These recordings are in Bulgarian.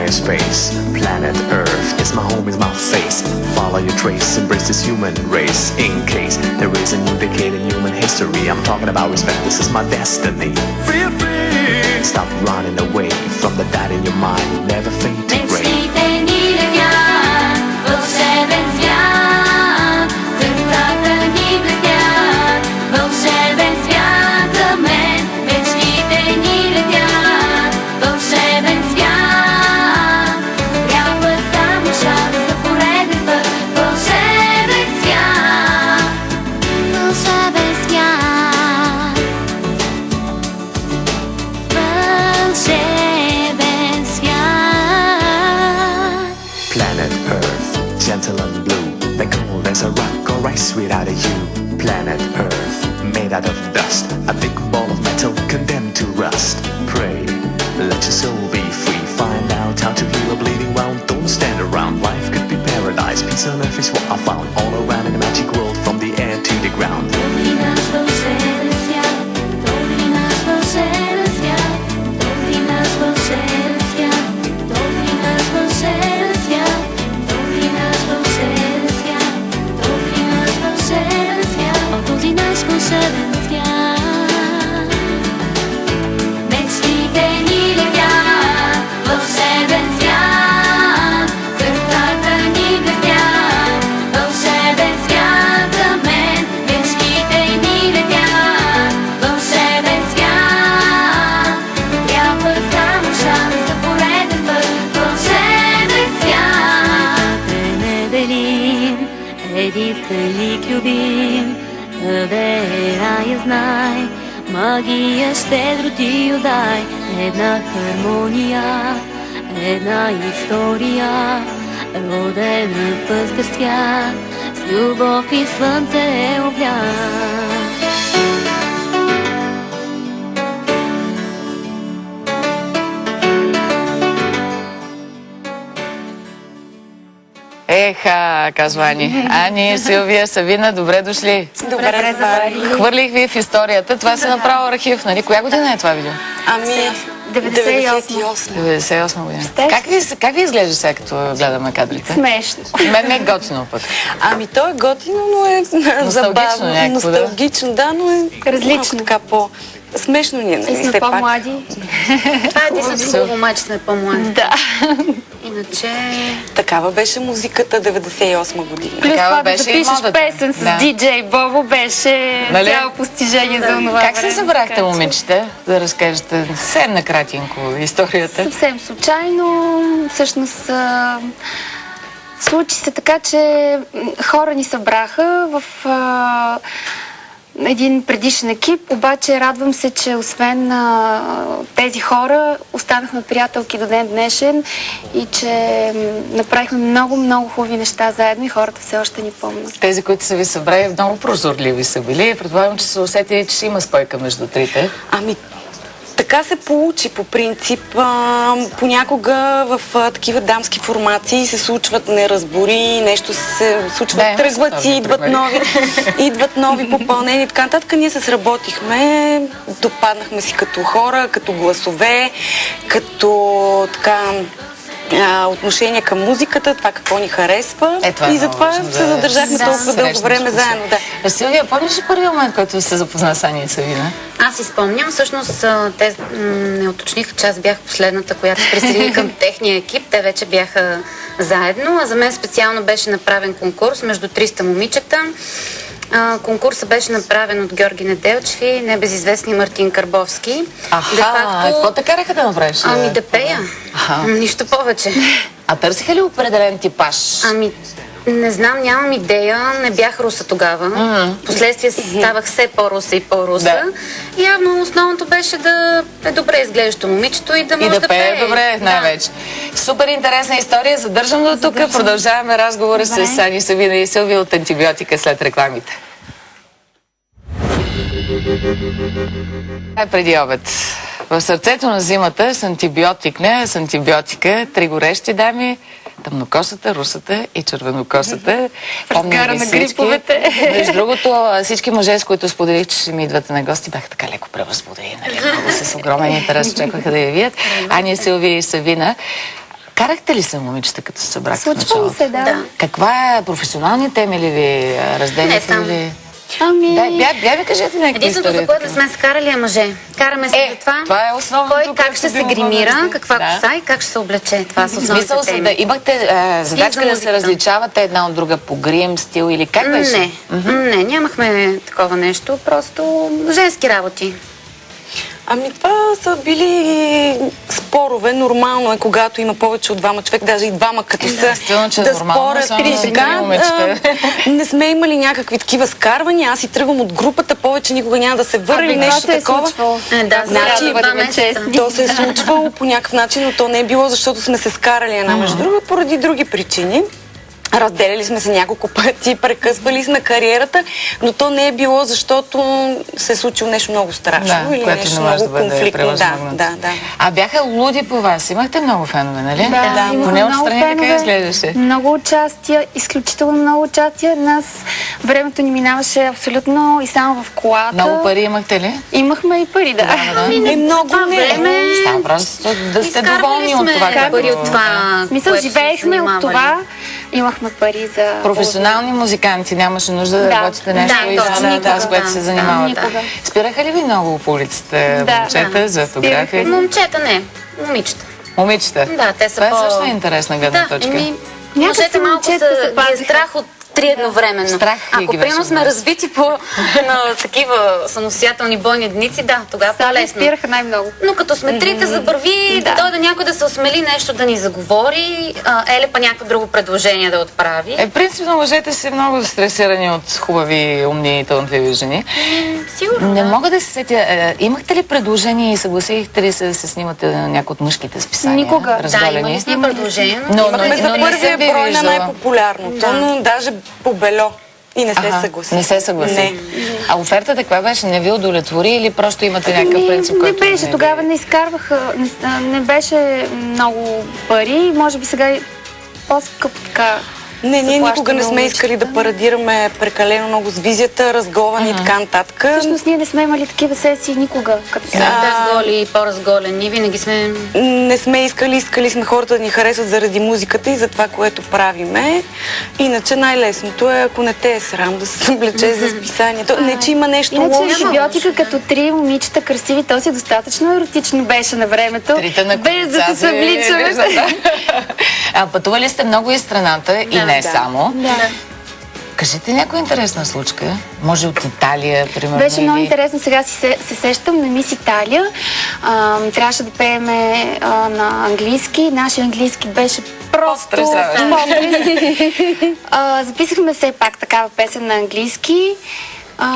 entire space. Planet Earth is my home, is my face. Follow your trace, embrace this human race. In case there is a new decade in human history, I'm talking about respect, this is my destiny. Feel free. Stop running away from the doubt in your mind. Never fade to gray. Planet Earth, gentle and blue, they cold as a rock or ice without a you. Planet Earth, made out of dust, a big ball of metal condemned to rust. Pray, let your soul be free, find out how to heal a bleeding wound. Don't stand around, life could be paradise. Peace on earth is what I found, all around in the magic world, from the air to the ground. Велик любим, верая знай, магия щедро ти отдай. Една хармония, една история, родена в пъстър свят, с любов и слънце е облят. Еха, казва Ани. Ани, Силвия, Савина, добре дошли. Добре заварили. Хвърлих ви в историята. Това се направо архив, нали? Коя година е това видео? Ами, 98 година. Как ви изглежда сега, като гледаме кадрите? Смешно. Мен не е готино пък. Ами, то е готино, но е забавно. Носталгично, да, но е различно. Така смешно ни е, нали? И сме по-млади. Това е единственото хубаво май, че сме по-млади. Да. Иначе... Такава беше музиката 98 година. Плюс това да запишеш песен с диджей Бобо беше цяло постижение за онова време. Как се събрахте, момичета, да разкажете съвсем накратинко историята? Съвсем случайно. Всъщност случи се така, че хора ни събраха в един предишен екип, обаче радвам се, че освен тези хора останахме приятелки до ден днешен и че направихме много хубави неща заедно и хората все още ни помнят. Тези, които са ви събрали, много прозорливи са били. Предполагам, че са усетили, че има спойка между трите. Ами, така се получи по принцип. Понякога в такива дамски формации се случват неразбори, нещо се случва, тръгват си, идват нови попълнения и така нататък. Ние се сработихме, допаднахме си като хора, като гласове, като така отношение към музиката, това какво ни харесва. И затова се задържахме толкова дълго време заедно. Да. Силвия, помниш ли първият момент, който се запозна с Ани и Савина? Аз си спомням. Всъщност те не уточниха, че аз бях последната, която се присъедини към техния екип. Те вече бяха заедно, а за мен специално беше направен конкурс между 300 момичета. Конкурсът беше направен от Георги Неделчев и небезизвестни Мартин Карбовски. Какво те караха да направиш? Ами да пея. Нищо повече. А търсиха ли определен типаж? Ами, не знам, нямам идея. Не бях руса тогава. Последствие ставах все по-руса и по-руса. Да. Явно основното беше да е добре изглеждащо момичето и да може да пее. Добре, най-вече. Супер интересна история. Задържам до тук. Продължаваме разговора с Ани, Савина и Силвия от Антибиотика след рекламите. Преди обед. В сърцето на зимата с антибиотик, не с антибиотика, три горещи дами, тъмнокосата, русата и червенокосата. Разгара на гриповете. Между другото, всички мъже, с които споделих, че ще ми идвате на гости, бяха така леко превъзбудени, нали? Много с огромен интерес очакваха да я видят. Ани, Силвия и Савина. Карахте ли се, момичета, като се събрахте в Случва ми началото? се, да. Да. Каква е професионални теми ли ви разделяте? Не само. Или... Ами, Бя ми кажете някакви Единственото, истории. за което не сме се карали, е мъже. Караме се за това. Това е основното. Кой как ще се гримира, каква коса и как ще се облече. Това са основните Смисъл са теми. да имахте задачка за да се музиката. различавате една от друга по грим, стил или как беше? Не, нямахме такова нещо. Просто женски работи. Ами това са били спорове. Нормално е, когато има повече от двама човек, даже и двама като са, естествено, че е да нормално, спорят. само И за така, момичета. не сме имали някакви такива скарвания. Аз си тръгвам от групата, повече никога няма да се върна или нещо това се е такова. случвало. Да, Значи, сега да 2 бъдем месеца. То се е случвало по някакъв начин, но то не е било, защото сме се скарали една между друга, поради други причини. Разделяли сме се няколко пъти, прекъсвали сме кариерата, но то не е било, защото се е случило нещо много страшно или което нещо не може много да бъде конфликтно. превъзмогнато. Да. А бяха луди по вас. Имахте много фенове, нали? да, имахме Поне много отстрани така фенове, изглеждаше. много участия, изключително много участия. Нас времето ни минаваше абсолютно и само в колата. Много пари имахте ли? Имахме и пари, да. Много Това не. време Става просто да сте изкарвали доволни от сме това. пари като- от това, В смисъл, което сме живеехме от занимавали. това. Имахме пари за... Професионални музиканти, нямаше нужда да Да. работите нещо Да, извън точно, това, с което да, се да, занимавате. никога. Спираха ли ви много по улиците, Да, момчета, да. за автографи? Момчета не, момичета. Момичета? Да, те са Това по... е също интересна гледна Да, точка. Някак мъжете си малко момчета са, се ги е пазиха. страх от три едновременно. Страх ги Ако беше примерно сме много. развити на такива самостоятелни бойни единици, да, тогава Сега по-лесно. спираха най-много. Но като сме трите забърви, да дойде някой да се осмели нещо да ни заговори, еле па някакво друго предложение да отправи. Принципно мъжете са много стресирани от хубави, умни и талантливи жени. Сигурно, Не да. мога да се сетя. Имахте ли предложение и съгласихте ли се да се снимате на някои от мъжките списания? Никога. Да, имали сме предложение, но Но Имахме за не първия съм ви брой на виждала. най-популярното, но даже по бело. И не се съгласи. Не се съгласи. Не. А офертата каква беше? Не ви удовлетвори или просто имате някакъв принцип, Не който беше, ви- тогава не изкарваха, не беше много пари, може би сега е по-скъпо така. Не, ние се плаща никога не на сме искали да парадираме прекалено много с визията, разговани и така нататък. Всъщност ние не сме имали такива сесии никога. Като сега. Разголи и по-разголени, винаги сме... Не сме искали сме хората да ни харесват заради музиката и за това, което правиме. Иначе най-лесното е, ако не те е срам, да се съблече за списанието. Не, че има нещо Иначе лошо. антибиотика като три момичета красиви, то си достатъчно еротично беше на времето. Трите на без да колеца се събличаме. виждам, да. А пътували сте много из страната и не само. Да. Кажете някоя интересна случка. Може от Италия, примерно. Беше много или- интересно. Сега се сещам на Мис Италия. Трябваше да пееме на английски. Нашия английски беше просто Потресаващ. записахме все пак такава песен на английски.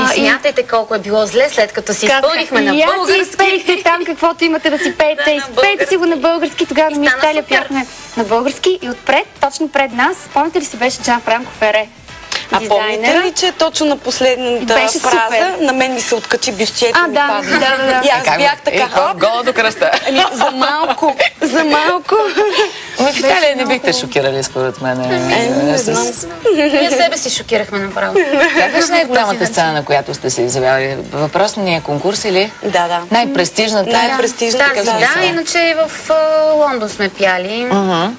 И смятайте колко е било зле, след като си изпълнихме на И аз си български. изпейте там каквото имате да си пеете. Да, на Изпейте си го на български. Тогава И на Мис стана Италия супер. пяхме на български. И отпред, точно пред нас, спомните ли си, беше Джан Франко Фере. А помните ли, че точно на последната Беше фраза супер. на мен ми се откачи бюстчето А, ми да, падна. да. И аз бях така, хоп, Гола до кръста. ами, за малко. В Италия не бихте шокирали, според мен. Не знам. Ние себе си шокирахме направо. Как беше най-голямата сцена, на която сте се изявявали? Въпросния конкурс или? Да. Най-престижната? Най-престижната, Тази, да. да, иначе и в Лондон сме пяли.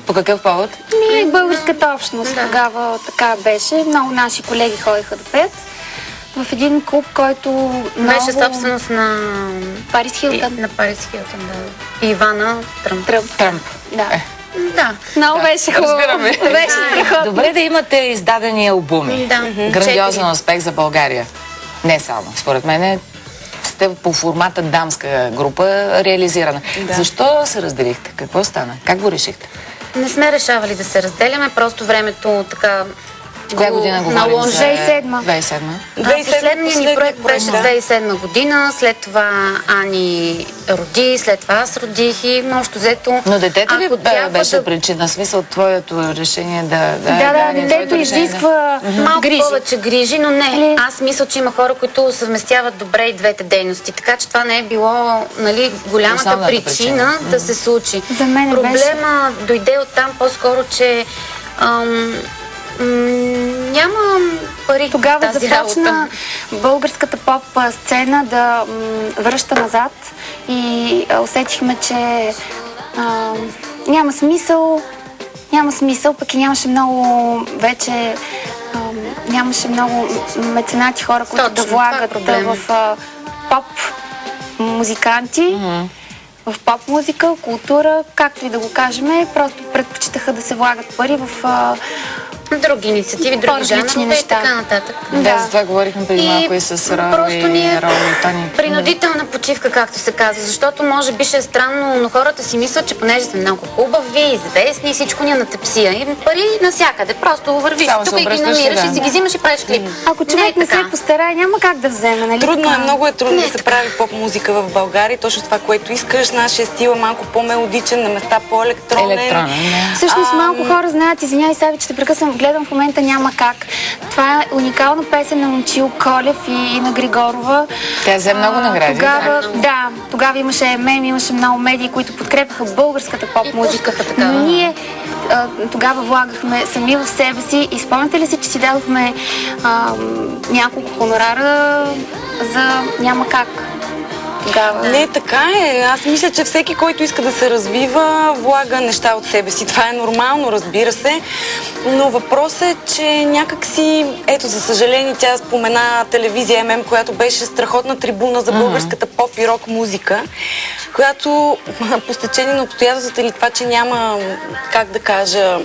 По какъв повод? И българската общност тогава така беше. Много наши колеги ходиха да пеят в един клуб, който много... Беше собственост на Парис Хилтън. на Парис Хилтън, да. И Ивана Тръмп. Тръмп. Да. Да. Много беше хубаво. разбираме. Беше страхотно. Добре да имате издадени албуми. Да. Грандиозен 4. успех за България. Не само. Според мен сте по формата дамска група реализирана. Защо се разделихте? Какво стана? Как го решихте? Не сме решавали да се разделяме, просто времето така... Коя година говорим? наложи. 2007. 2007. Последният ни проект беше да. 2007 година, след това Ани роди, след това аз родих и общо взето... Но детето ли ако трябва беше да- причина? Смисъл, твоето решение да... Да, детето изисква Малко грижи. повече грижи, но не. Нали? Аз мисля, че има хора, които съвместяват добре и двете дейности. Така че това не е било голямата Основната причина да се случи. За мен Проблема дойде оттам по-скоро, че няма пари в Тогава тази започна работа. българската поп сцена да връща назад и усетихме, че няма смисъл, пък и нямаше много вече, нямаше много меценати хора, които Точно, да това е влагат проблема. в поп музиканти, в поп музика, култура, както и да го кажем, просто предпочитаха да се влагат пари в Други инициативи, други по-различни жанрове и неща. така нататък. Да, за това говорихме преди малко и с Роро просто ние и Роро и Тони. принудителна почивка, както се казва, защото може би ще е странно, но хората си мислят, че понеже сме много хубави, известни, всичко ни е на тепсия. И пари навсякъде, просто вървиш Само се тук и ги обръщаш и намираш да. и си ги взимаш и правиш клип. Ако човек не се постарае, няма как да вземе, нали? Трудно така? е, много е трудно Не, да се така. прави поп-музика в България. Точно това, което искаш. Нашия стил е малко по-мелодичен, на места по-електронен. Електронен, да. Всъщност малко хора знаят, извинявай, Сави, че те прекъсвам, гледам в момента няма как. Това е уникална песен на Момчил Колев и на Григорова. Тя взе много награди. Тогава имаше ММ, имаше много медии, които подкрепяха българската поп-музика. пускаха такава. Но ние тогава влагахме сами в себе си и спомняте ли си, че си дадохме няколко хонорара за няма как. Тогава. Не, така е. Аз мисля, че всеки, който иска да се развива, влага неща от себе си. Това е нормално, разбира се. Но въпросът е, че някак си, ето, за съжаление, тя спомена телевизия ММ, която беше страхотна трибуна за българската поп и рок музика, която по стечение на обстоятелствата или това, че няма, как да кажа,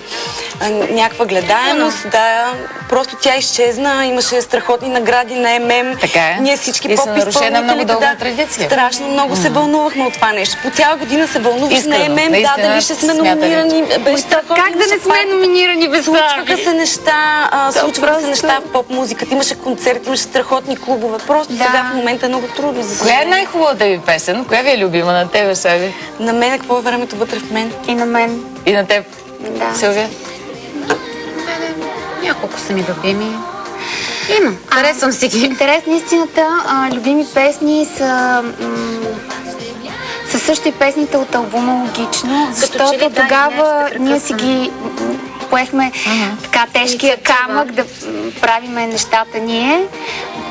някаква гледаемост, да, просто тя изчезна, имаше страхотни награди на ММ. Така е. Ние всички И са поп нарушена много изпълнителите, дълга да, традиция. страшно много се вълнувахме от това нещо. По цяла година се вълнуваш на Искрено, ММ, да, наистина, дали ще сме смятали. номинирани. Беше страхотно, Как да не имаше сме парти. номинирани без Случваха се неща, случваха се просто- неща в поп-музиката, имаше концерти, имаше страхотни клубове. Просто Да. сега в момента е много трудно. За Коя е съжаление. най-хубавата ви песен? Коя ви е любима на тебе, Сави? На мен какво е времето вътре в мен? И на мен. И на теб, Да. Силвия? Няколко са ми любими. Има. Харесвам си ги. Интерес на истината, любими песни са също и песните от албума Логично, че защото ли, да, тогава ще ние си ги поехме така тежкия Инициатива. камък да правиме нещата ние.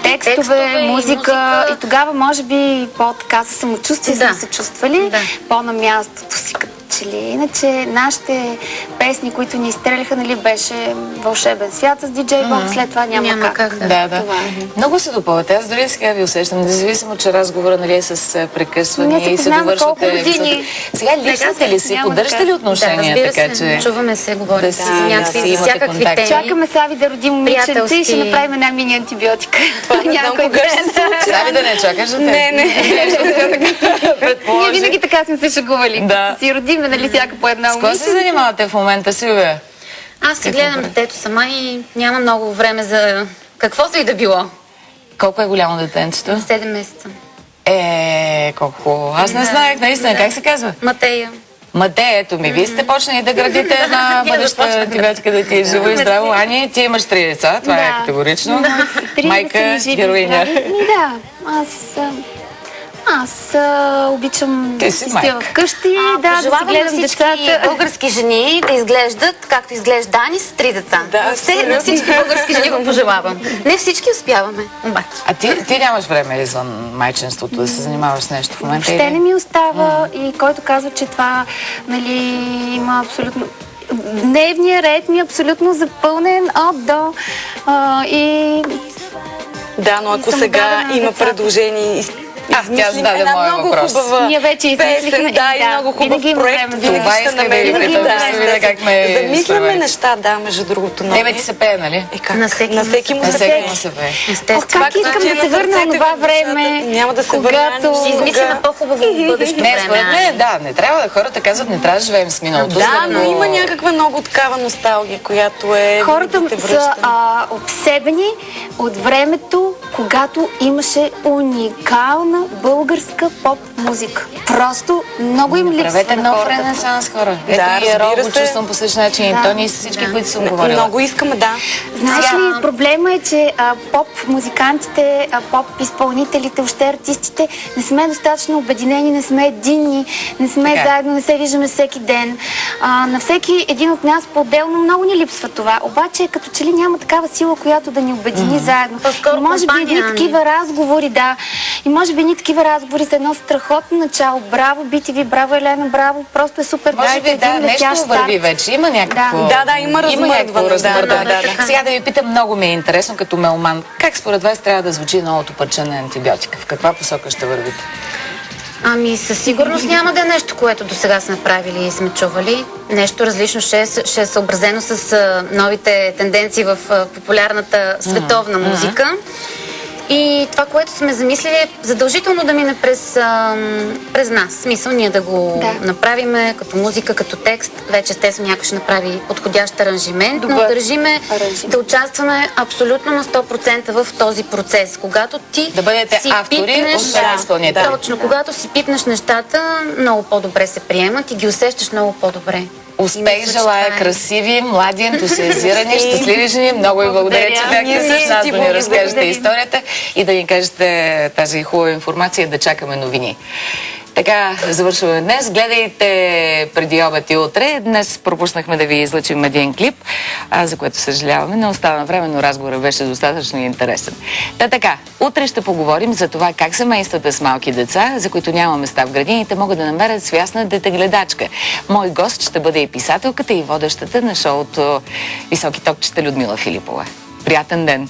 Текстове, Текстове и музика. музика. И тогава може би по-така със самочувствие Да. сме се чувствали, Да. по-на мястото си като че ли. Иначе нашите песни, които ни изстреляха, нали, беше Вълшебен свят с диджей Бог, след това няма как. Да. Това е. Много се допълвате. Аз дори сега ви усещам, независимо, че разговора нали, е с прекъсвания Ние се и се познаваме колко довършвате. години. Сега липсвате ли си? няма да Поддържате ли кажа. отношения? разбира така, се, че... чуваме се, говорим да си си- за да някакви, си имате всякакви контакт. теми. Чакаме Сави да роди момиченце и ще Приятелски. направим една мини антибиотика. не знам Някой кога ще ден. Сави да не чакаш за теб. Не. Ние винаги така сме се шегували. Да. Си родиме, нали, всяка по една С кого се занимавате в момента, Силвия? Аз си гледам детето сама и няма много време за каквото и да било. Колко е голямо детенцето? 7 месеца. Колко хубаво. Аз не знаех, наистина. Как се казва? Матея. Мате, ето ми, вие сте почнали да градите една Ние бъдеща започнахме. антибиотика да ти е живо и здраво. Ани, ти имаш 3 деца, това е Да. категорично. Три Майка, да са ни живи и героиня. здрави. Да, аз обичам Ти да си си стоя майка. вкъщи, да си Пожелавам на гледам всички децата. български жени да изглеждат, както изглежда Дани с 3 деца. Да, На абсолютно. всички български жени го пожелавам. Не всички успяваме, обаче. А ти нямаш време извън майчинството да се занимаваш с нещо в момента? Въобще не ми остава и който казва, че това нали, има абсолютно... Дневният ред ми е абсолютно запълнен от до и Да, но ако съм сега дадена на има децата. предложение, тя измислим зададе една моя много въпрос. хубава Ние вече измислихме, песен, да, и да, много хубав винаги има проект. време за Винаги това. ще Исках да намерим. ви питам, да видя как ме Замисляме изправите. неща, да, между другото. Тебе ти се пее, нали? Как? На всеки На всеки му На се всеки пее. му се пее. Естествено. как искам Факт, че да се на върна сърцето на това и в душата време, няма да се когато- върна Ще измислим никога. по-хубаво бъдещо Не, време. според мен, да, не трябва. Хората казват, не трябва да живеем с миналото. Да, за но го- има някаква много такава носталгия, която е... Хората винаги те са връща. обсебени от времето, когато имаше уникална българска поп-музика. Просто много им липсва Правете на нов хората. ренесанс, хора. Ето Да, и Еро разбира го се. чувствам по същия начин. И Да. Тони и всички, които съм говорила. Много искаме, да. Знаеш Сега- ли, проблема е, че поп-музикантите, поп-изпълнителите, въобще артистите, не сме достатъчно обединени, не сме единни, не сме Така. заедно, не се виждаме всеки ден. На всеки един от нас по-отделно много ни липсва това. Обаче, като че ли няма такава сила, която да ни обедини заедно. По-скоро И може би едни такива разговори, да. И може би едни такива разговори за едно страхотно начало. Браво, BTV, браво, Елена, браво. Просто е супер. Може би да, нещо върви вече. Има някакво... Да, има размърдване. Сега да ви питам, много ми е интересно като меломан. Как според вас трябва да звучи новото парче на Антибиотика? В каква посока ще вървите? Ами със сигурност няма да е нещо, което до сега сме правили и сме чували. Нещо различно ще е съобразено с новите тенденции в популярната световна музика. И това, което сме замислили, е задължително да мине през нас. Смисъл ние да го направиме като музика, като текст. Вече естествено някой ще направи подходящ аранжимент, но държиме да участваме абсолютно на 100% в този процес. Когато ти да бъдете автори, изпълнители. Точно, когато си пипнеш нещата, много по-добре се приемат и ги усещаш много по-добре. Успех желая, красиви, млади, ентусиазирани, щастливи жени. Много ви благодаря, че бяхте с нас да ни разкажете историята и да ни кажете тази хубава информация, да чакаме новини. Така завършваме днес. Гледайте преди обед и утре. Днес пропуснахме да ви излъчим един клип, за което съжаляваме. Не остана време, но разговорът беше достатъчно интересен. Така, утре ще поговорим за това как семействата с малки деца, за които няма места в градините, могат да намерят свясна детегледачка. Мой гост ще бъде и писателката и водещата на шоуто Високи топчета Людмила Филипова. Приятен ден!